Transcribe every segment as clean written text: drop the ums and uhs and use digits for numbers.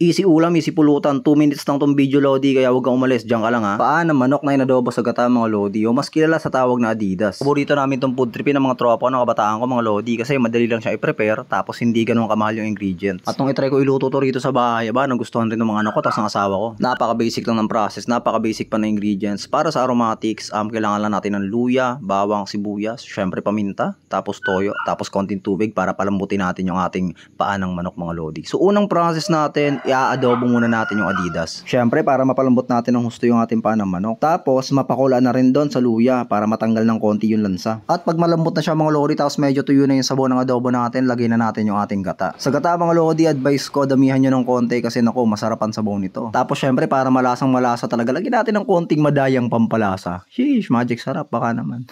Easy ulam, easy pulutan. 2 minutes lang tong video, Lodi, kaya huwag kang umalis. Diyan ka lang ha. Paan ng manok na inadobo sa gata, mga Lodi, o mas kilala sa tawag na Adidas. Paborito namin tong food tripin ng mga tropa ng kabataan ko, mga Lodi, kasi madali lang siya i-prepare tapos hindi ganun kamahal yung ingredients. At nung itry ko iluto to rito sa bahay, nagustuhan rin ng mga anak ko tapos ng asawa ko. Napaka-basic lang ng process, napaka-basic pa ng ingredients. Para sa aromatics, kailangan lang natin ng luya, bawang, sibuyas, syempre paminta, tapos toyo, tapos konting tubig para palambutin natin yung ating paan ng manok, mga Lodi. So unang process natin, i-adobo muna natin yung Adidas. Syempre para mapalambot natin ng husto yung ating paan ng manok. Tapos mapakulaan na rin doon sa luya para matanggal ng konti yung lansa. At pag malambot na siya, mga Lodi, tapos medyo tuyo na yung sabaw ng adobo natin, lagyan na natin yung ating gata. Sa gata, mga Lodi, advice ko damihan nyo ng konti kasi naku, masarap ang sabaw nito. Tapos syempre para malasang malasa talaga, lagyan natin ng konting madayang pampalasa. Sheesh, magic sarap baka naman.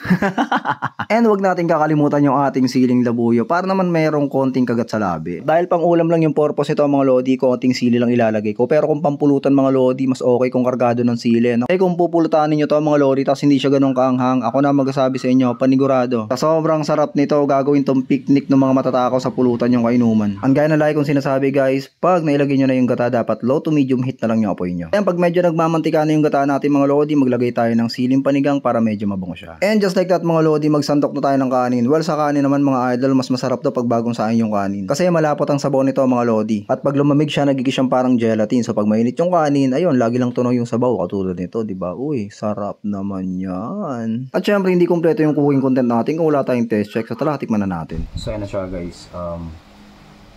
And wag natin kakalimutan yung ating siling labuyo para naman mayroong konting kagat sa labi. Dahil pang ulam lang yung purpose ito, mga Lodi, konting sili lang ilalagay ko. Pero kung pampulutan, mga Lodi, mas okay kung kargado ng sili, no? Kung pupulutanin nyo to, mga Lodi, tapos hindi siya ganun kaanghang, ako na magsasabi sa inyo, panigurado. Sa sobrang sarap nito, gagawin tong picnic ng mga matatakaw sa pulutan yung kainuman. Ang gaya na like kong sinasabi, guys, pag nailagay nyo na yung gata, dapat low to medium heat na lang yung apoy nyo. Ayan, pag medyo nagmamantika na yung gata natin, mga Lodi, maglagay tayo ng siling panigang para medyo mabango siya. And just like that, mga Lodi, magsantok na tayo ng kanin. Well, sa kanin naman, mga idol, mas masarap to pag bagong sain yung kanin. Kasi malapot ang sabaw nito, mga Lodi. At pag lumamig siya, nagiging siyang parang gelatin. So pag mainit yung kanin, ayun, lagi lang tunaw yung sabaw katulad nito, di ba? Uy, sarap naman yan. At syempre, hindi kompleto yung cooking content natin kung wala tayong test check. So tara, tikman na natin. So yan na siya, guys.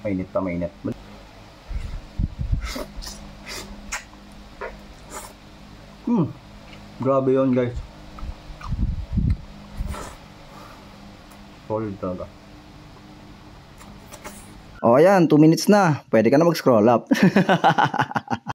Mainit pa, mainit. Grabe yun, guys. Solid talaga. O ayan, 2 minutes na. Pwede ka na mag-scroll up.